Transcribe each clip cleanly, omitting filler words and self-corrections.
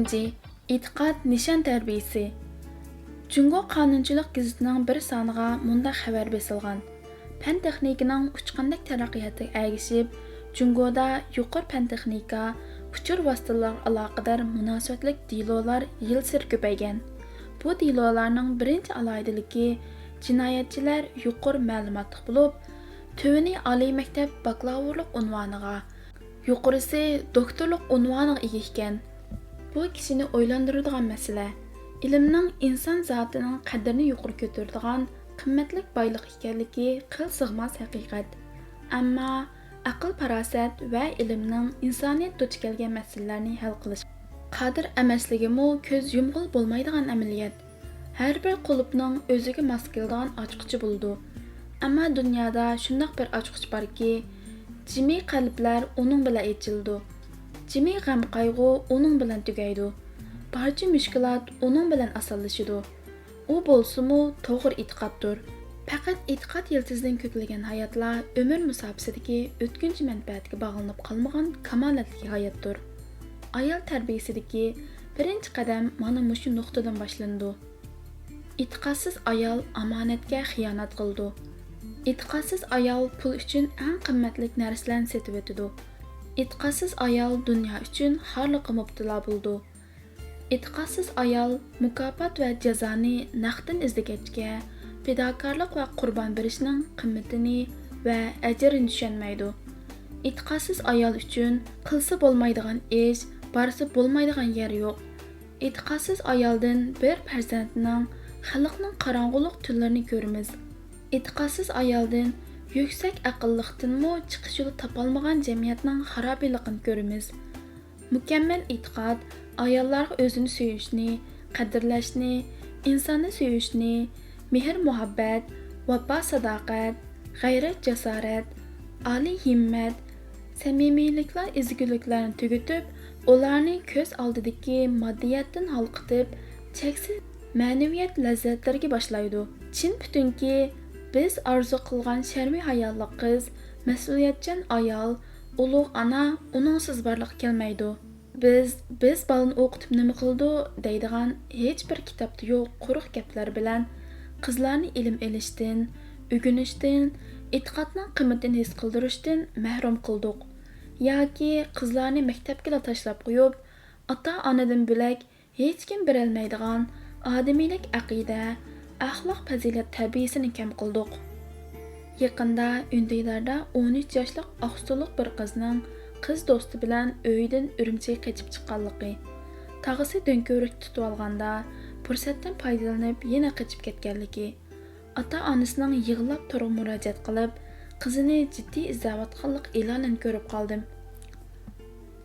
Birinci, etiqad nişan tərbiyesi. Cungo Qanunchilik gazetining bir soniga mundaq xabar besilgan. Pan texnikaning uchqandek taraqqiyotga ergishib, Jungoda yuqori pan texnika, uchur vositalar aloqador munosabatlik delolar yil sir ko'paygan. Bu delolarning birinchi alohidaligi jinoyatchilar yuqori ma'lumotli bo'lib, tövini oliy maktab bakalavrlik unvoniga, yuqorisi doktorlik unvoniga ega ekan. Bu kishini o'ylantiradigan masala. İlimning inson zotining qadrini yuqori ko'taradigan qimmatli boylik ekanligi qil sig'mas haqiqat. Ammo aql farosat va ilmning insoniyat duch kelgan masalalarni hal qilish qodir emasligimi ko'z yumg'il bo'lmaydigan amaliyot. Har bir qulupning o'ziga mos keladigan ochqichi bo'ldi. Ammo dunyoda shundoq bir ochqich borki, jimi qalblar uning bilan echildi. Jimi g'am qayg'u uning bilan tugaydi. Barcha mushkulot uning bilan osonlashadi. U bo'lsa-mu to'g'ri e'tiqoddir. Faqat e'tiqod yildizidan ko'klagan hayotlar umr musobasidagi o'tkinchi manfaatga bog'lanib qolmagan kamolatli hayotdir. Ayol tarbiyasidagi birinchi qadam mana shu nuqtadan boshlandi. E'tiqodsiz ayol omonatga xiyonat qildi. E'tiqodsiz ayol pul uchun eng qimmatli narsalarni setib o'tdi. E'tiqodsiz ayol dunyo uchun xorliqqa mubtalo bo'ldi. E'tiqodsiz ayol mukofot va jazoni naqddan izlagachga fidokorlik va qurbon berishning qimmatini va ajrini tushunmaydi. E'tiqodsiz ayol uchun qilsa bo'lmaydigan ish, borsa bo'lmaydigan yer yo'q. E'tiqodsiz ayoldan bir farzandning xalqning qorong'uliq tunlarini ko'ramiz. E'tiqodsiz ayoldan yuksak aqlliqdanmi chiqish yo'li topolmagan jamiyatning xarobiligini ko'ramiz. Mukammal e'tiqod ayollarga o'zini suyishni, qadrlashni, insonni suyishni, mehr-muhabbat, vafo sadoqat, g'ayrat jasorat, oliy himmat, samimiyliklar ezguliklarni tugutib, ularni ko'z oldidagi moddiyatdan halqitib, cheksiz ma'naviyat lazzatlarga boshlaydi. Chin butunki biz orzu qilgan sharmiy hayolli qiz, mas'uliyatchan ayol, ulug' ana uningsiz barliq kelmaydi. Biz balani o'qitib nima qildi deydigan hech bir kitobda yo'q quruq gaplar bilan qizlarni ilm elishdan, o'rganishdan, e'tiqodning qimmatini his qildirishdan mahrum qildik. Yoki qizlarni maktabga tashlab qo'yib, ota-onadan bo'lak hech kim bilolmaydigan odamiylik aqida, axloq fazilat tarbiyasini kam qildik. Yaqinda Undiylarda 13 yoshli oqsuliq bir qizning qiz do'sti bilan uydan Urumchiga qochib chiqqanligi, tag'isi do'nko'rik tutib olganda fursatdan foydalanib yana qochib ketganligi, ota-onasining yig'lab turib murojaat qilib, qizini jiddiy izlayotganlik e'lonini ko'rib qoldim.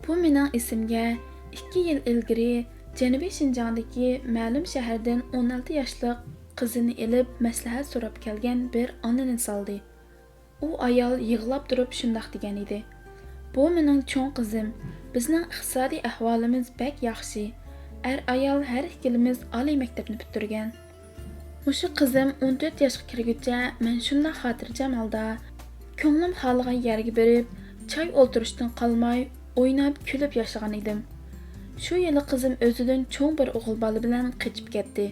Bu mening esimga 2 yil ilgari Janubiy Shinjongdagi ma'lum shahardan 16 yoshli qizini elib maslahat so'rab kelgan bir onani soldi. U ayol yig'lab turib shundoq degan edi: "Bu mening cho'ng qizim. Bizning iqtisodiy ahvolimiz bek yaxshi. Ayol har ikkimiz oliy maktabni bitirgan. Mushu qizim 14 yoshga kirguncha men shunday xotirjam holda, ko'nglim xoligan yerga berib, choy o'ltirishdan qolmay, o'ynab, kulib yashagan edim. Shu yili qizim o'zidan cho'ng bir o'g'il bola bilan qochib ketdi.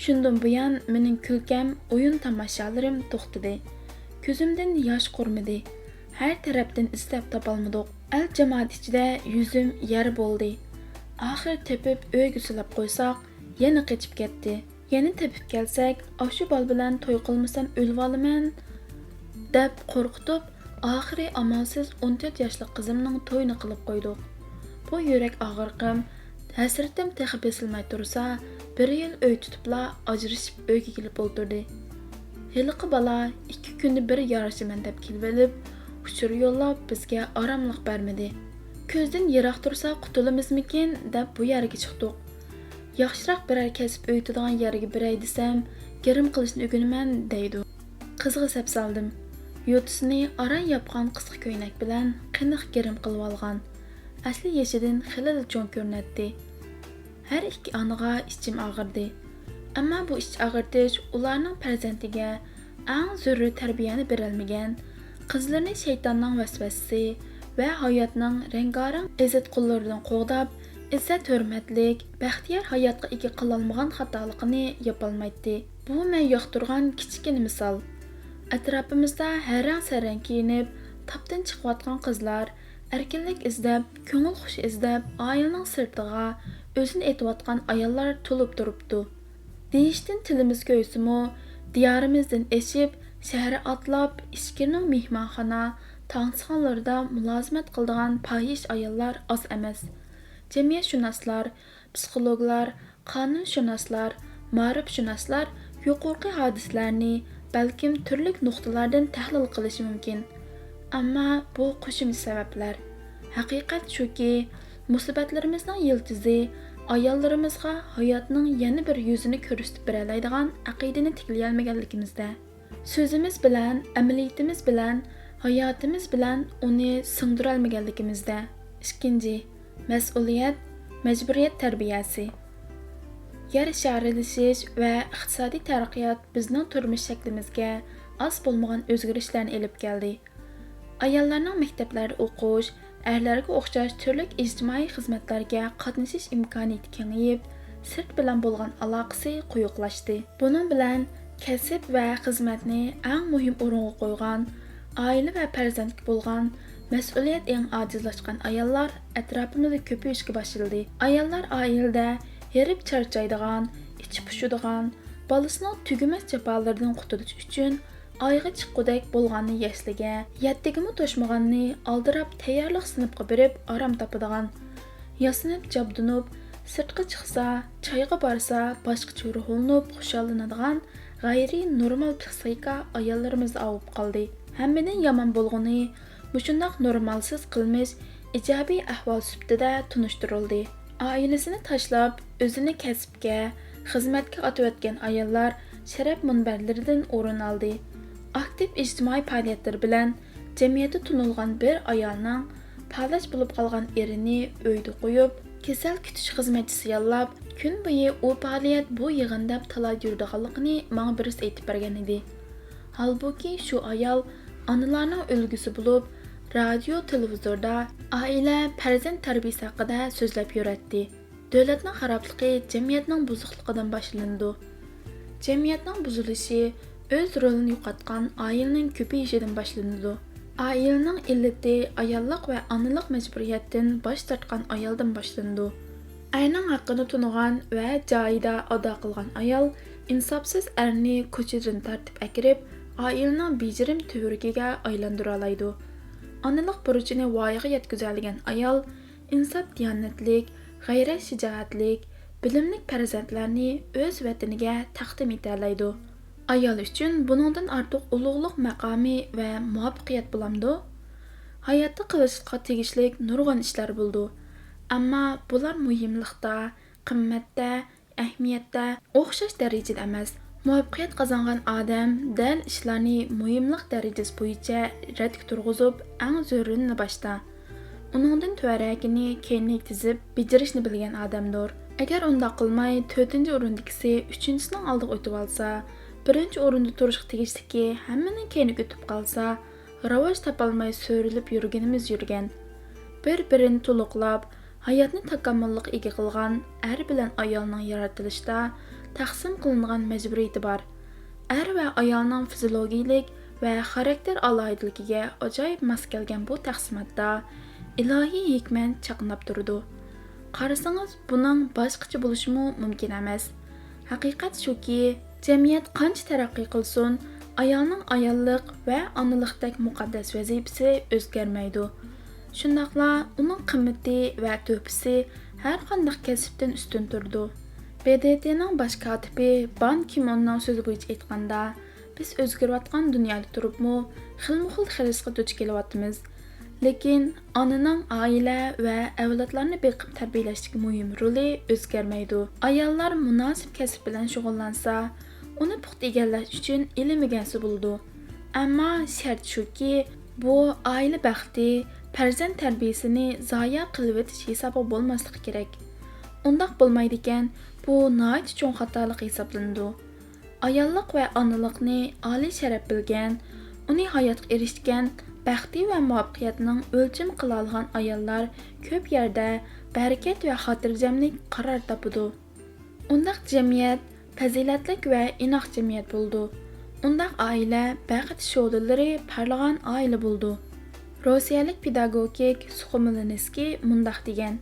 Shundan buyon mening kulkam, o'yin tomoshalarim to'xtadi. Ko'zimdan yosh qurmadi. Her tarafdan istab topolmadik. El jamoat ichida yuzim yer bo'ldi. Oxir tepib uyga silab qo'ysak, yana qochib ketdi. Yana tepib kelsak, shu bol bilan to'y qilmasam o'lib olaman deb qo'rqitib, oxiri amalsiz 14 yoshli qizimning to'yini qilib qo'ydik. Bu yurak og'riqim, hasratim texi besilmay tursa, bir yil uy tutibla ajrashib uyga kelib o'ltirdi. Heliqi bola 2 kunni bir yarashiman deb kelib olib, uchur yo'llab bizga oromlik bermadi. Ko'zdan yiroq tursa qutulamizmikin deb bu yerga chiqdik. Yaxshiroq biror kasb o'ytadigan yerga biray desam, girim qilishni o'rganaman deydi. Qizg'a sap soldim. Yo'tisini aran yapgan qisqa ko'ynak bilan qiniq girim qilib olgan. Asli yeshidan xilil cho'ng ko'rinadi. Har ikki onaga ichim og'irdi. Ammo bu ich og'irtish ularning farzandiga eng zo'r tarbiyani berolmagan, qizlarni shaytonning vasvasasi va hayotning rengarang izzat qullaridan qo'g'dab, İzzət hörmətlik, bəxtiyar həyatqa ega qılalmağan xatalıqını yapalmaydı. Bu mən yoxturğan kiçikini misal. Ətrafımızda hərəng-sərəng kiyinib, tapdan çıxıyatqan qızlar, erkinlik izləb, köngül xuşu izləb, ailənin sırtığa özünü etiyatqan ayollar tulub durubdu. Deyişdən tilimiz köysümü, diyarımızdan eşib, şəhərə atlab, İşkirning mehmanxana, tangsıxanlarda mülazimət qıldığan pahiş ayollar az emas. Cəmiyyətşünaslar, psixologlar, qanunşünaslar, ma'rifşünaslar yuqorqi hadislarni bəlkim türlük nuqtalardan təhlil qilishi mumkin. Ammo bu qo'shimcha sabablar. Haqiqat shuki, musibatlarimizning yildizi ayollarimizga hayotning yana bir yuzini ko'rsatib beradigan aqidani tiklay olmaganligimizda. So'zimiz bilan, amaliyatimiz bilan, hayotimiz bilan uni singdira olmaganligimizda. Ikkinchi, mas'uliyat, majburiyat tarbiyasi. Yer sharilashish va iqtisodiy taraqqiyot bizning turmush shaklimizga oz bo'lmagan o'zgarishlarni olib keldi. Ayollarning maktablarda o'qish, erlarga o'xshash turli ijtimoiy xizmatlarga qatnashish imkoniyati kengayib, sirt bilan bo'lgan aloqasi quyuqlashdi. Buning bilan kasb va xizmatni eng muhim o'ringa qo'ygan, oila va farzandga bo'lgan mas'uliyat eng ojizlashgan ayollar atrofimizda ko'payishga boshladi. Ayollar oilada herib charchaydigan, ichi pushadigan, bolasining tugumas jafolaridan qutulish uchun ayga chiqqudek bo'lganni yasliga, yettigimi to'shmaganni aldirab tayyorlik sinibga berib orom topadigan, yasinib jabdunib, sirtqa chiqsa, choyga borsa, boshqacha ruhlanib, xushallanadigan g'ayri normal psixika ayollarimizni avib qoldi. Hammadan yomon bo'lgani mushundoq normalsiz qilmish ijobiy ahvol sifatida tunishtirildi. Oilasini tashlab, o'zini kasbga, xizmatga otayotgan ayollar sharaf munbarlaridan o'rin oldi. Aktiv ijtimoiy faoliyatlar bilan jamiyatda tunilgan bir ayolning palash bo'lib qolgan erini uyda qo'yib, kasal kutish xizmatchisi yollab, kun bo'yi u faoliyat bu yig'inda talay yurdiganligini menga birisi aytib bergan edi. Halbuki shu ayol onalarning ulgusi bo'lib, radio, televizorda oila, farzand tarbiyasi haqida so'zlab yuratdi. Davlatning xarobligi jamiyatning buzuqligidan boshlandi. Jamiyatning buzilishi o'z rolini yo'qotgan oilaning ko'payishidan boshlanadi. Oilaning illati ayollik va onalik majburiyatidan bosh tortgan ayoldan boshlanadi. Ayning haqqini tunigan va joyida ado qilgan ayol insofsiz erni ko'chadan tartib akirib, oilaning bejirim tuvrigiga aylantira oladi. Onalik burchini voyaga yetkazadigan ayol insof diyonatlik, g'ayrat shijoatlik, bilimli farzandlarni o'z vataniga taqdim eta oladi. Ayol uchun buningdan ortiq ulug'liq maqomi va muvaffaqiyat bo'lamdi. Hayotda qilishga tegishli nurg'un ishlar bo'ldi. Ammo bular muhimlikda, qimmatda, ahamiyatda o'xshash darajada emas. Muvaffaqiyat qozongan odam dal ishlarni muhimlik darajasi bo'yicha radga turg'izib, eng zo'rini boshda. Uningdan tuvaragini keyinlik tizib, bijirishni bilgan odamdir. Agar unda qilmay 4-o'rindagisi 3-sining oldiga o'tib olsa, 1-o'rinda turishga tegishliki hammaning keyini o'tib qolsa, rivoj topolmay so'rilib yurganimiz yurgan. Bir-birini to'liqlab, hayotni takomillikka ega qilgan er bilan ayolning yaratilishda taqsim qilingan majburiyati bor. Er va ayolning fiziologik va xarakter alohidaligiga ajoyib mos kelgan bu taqsimotda ilohiy hikmat chaqnab turdi. Qarasangiz, buning boshqacha bo'lishi mumkin emas. Haqiqat shuki, jamiyat qancha taraqqiy qilsin, ayolning ayollik va onalikdek muqaddas vazifasi o'zgarmaydi. Shundaqla uning qimmati va to'pisi har qanday kasbdan ustun turdi. BDTning bosh kotibi Ban Ki-moonning so'zi bo'yicha aytganda, biz o'zgarayotgan dunyoda turibmi, xilma-xil xilishga duch kelyapmiz. Lekin onaning oila va avlodlarni beqib tarbiyalashdagi muhim roli o'zgarmaydi. Ayollar munosib kasb bilan shug'ullansa, uni puxta egallash uchun ilmigansi bo'ldi. Ammo shart shuki, bu oila baxti, farzand tarbiyasini zoya qilib o'tish hisobi bo'lmasligi kerak. Undaq bo'lmaydi ekan, bu nihoyat cho'ng xatolik hisoblanadi. Ayollik va onalikni oliy sharaf bilgan, uni hayotga erishgan baxti va muvaffaqiyatning o'lcham qila olgan ayollar ko'p yerda barakat va xotirjamlik qaror topadi. Undaq jamiyat fazilatlik va inoq jamiyat bo'ldi. Undaq oila baxt sho'dalari parlagan oila bo'ldi. Rossiyalik pedagogik Suxomilinskiy mundaq degan: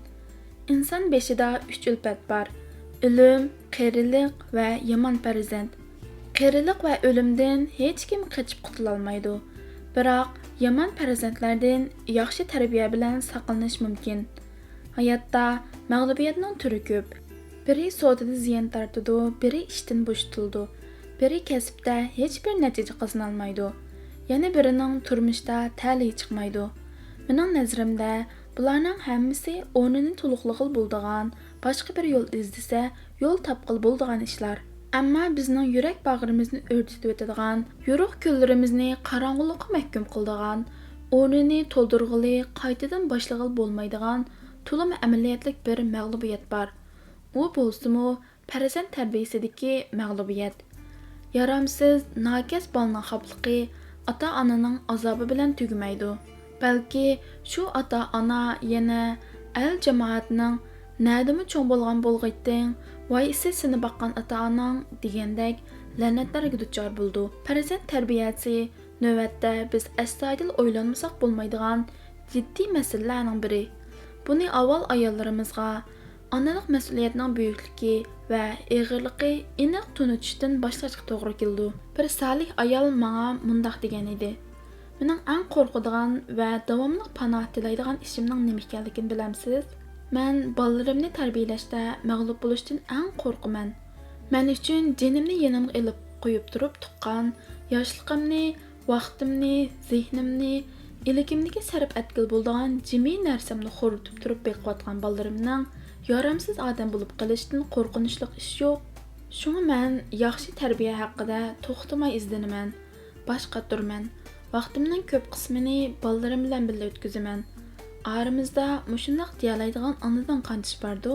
inson beshida 3 ulfat bor: o'lim, qarilik va yomon farzand. Qarilik va o'limdan hech kim qochib qutula olmaydi. Biroq yomon farzandlardan yaxshi tarbiya bilan saqlanish mumkin. Hayotda mag'lubiyatning turi ko'p. Biri sodada ziyon tortadi, biri ishdan bo'shatildi, biri kasbda hech bir natija qozona olmaydi. Yana birining turmushda ta'li chiqmaydi. Mening nazarimda bularning hammasi o'rnini to'liqlig'il bo'ldigan, boshqa bir yo'l izlasa, yo'l topqil bo'ldigan ishlar. Ammo bizning yurak bag'rimizni o'rtitib o'tadigan, yo'ruq kunlarimizni qorong'ulikqa mahkum qildigan, o'rnini to'ldirg'ili, qaytadan boshlag'il bo'lmaydigan to'liq amaliyotlik bir mag'lubiyat bor. U bo'lsa-mu farzand tarbiyasidagi mag'lubiyat. Yaramsiz, nakaz bolaning xapligi ota-onaning azobi bilan tugamaydi. Balki shu ota-ona yana el jamoatning nadimi cho'ng bo'lgan bo'lg'ayting, voy seni baqqan ota-onang degandek la'natlarga duchor bo'ldi. Farzand tarbiyasi navbatda biz astoydil o'ylanmasak bo'lmaydigan jiddiy masalalarning biri. Buni avval ayollarimizga onalik mas'uliyatining buyukligi va og'irligi aniq tunutishdan boshlashga to'g'ri keldi. Bir salih ayol menga mundaq degan edi: mening eng qo'rqadigan va davomli panoh tilaydigan ishimning nima ekanligini bilamsiz? Men bolalarimni tarbiyalashda mag'lub bo'lishdan eng qo'rqaman. Men uchun jinimni yanimga ilib qo'yib turib tuqqan, yoshligimni, vaqtimni, zehnimni, iligimniga sarf etgil bo'ldigan jimiy narsamni xo'ritib turib beqiyotgan bolalarimning yaramsiz odam bo'lib qolishdan qo'rqinchli ish yo'q. Shunga men yaxshi tarbiya haqida to'xtamay izlanaman, bosh qotirman. Vaqtimning ko'p qismini bolalarim bilan birga o'tkazaman. Aramizda mushundaq diyalaydigan onadan qancha bordi?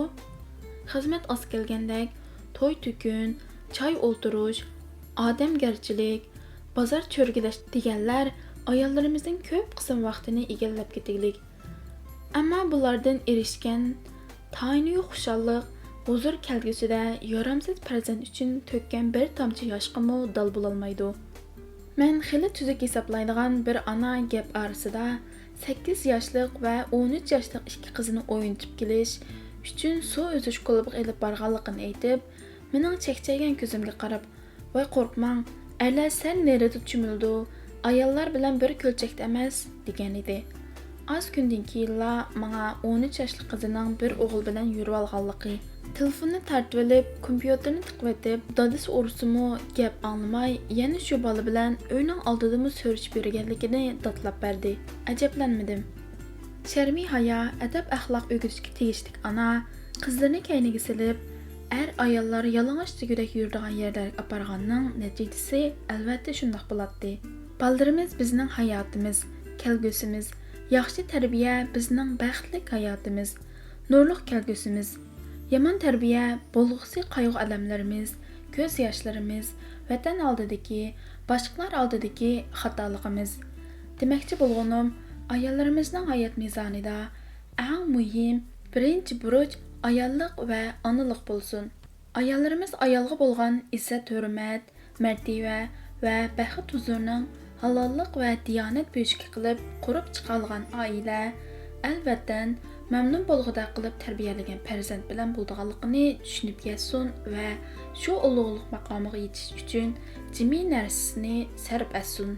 Xizmat oz kelgandek, to'y tukun, choy o'ltirish, odamgarchilik, bozor cho'rgilash deganlar ayollarimizning ko'p qism vaqtini egallab ketaylik. Ammo bulardan erishgan tayini xushallik, huzur kelgusida yaramsiz farzand uchun to'kkan bir tomchi yoshqimi dal bo'lolmaydi. Men xili tuzuk hisoblaydigan bir ona gap orasida 8 yoshlik va 13 yoshlik ikki qizini o'yintib kelish uchun suv uzish klubiga elib borganligini aytib, mening chekchaygan ko'zimga qarab: "Voy qo'rqmang, erlar sal nerida cho'mildi, ayollar bilan bir ko'lchakda emas" degan edi. Az kundan keyinla menga 13 yoshli qizining bir o'g'il bilan yurib olganligi, telefonni tortib olib, kompyuterni tiqib etib, dadasi ursimu gap anglamay, yana shu bola bilan uyning oldida so'rishib yurganligini datlab berdi. Ajablanmadim. Sharmiy haya, adab axloq o'rgatishga tegishli ona qizlarini kayniga silib, ayollar yalang'och degudek yuradigan yerlarga aparganning natijasi albatta shundoq bo'ladi. Baldirimiz bizning hayotimiz, kelgusimiz. Yaxshi tarbiya bizning baxtli hayotimiz, nurli kelgusimiz. Yomon tarbiya bo'lg'usi qayg'u-alamlarimiz, ko'z yoshlarimiz, vatan oldidagi, boshqalar oldidagi xatoligimiz. Demoqchi bo'lganim, ayollarimizning hayot mezonida eng muhim birinchi burch ayollik va onalik bo'lsin. Ayollarimiz ayolga bo'lgan izzat-hurmat, martaba va baxt huzurning halollik va diyonat bo'yicha qilib qurib chiqargan oila, albatta mamnun bo'lg'uda qilib tarbiyalagan farzand bilan bo'lganligini tushunib yetsin va shu ulug'lik maqomiga yetish uchun jimiy narsasini sarf etsin.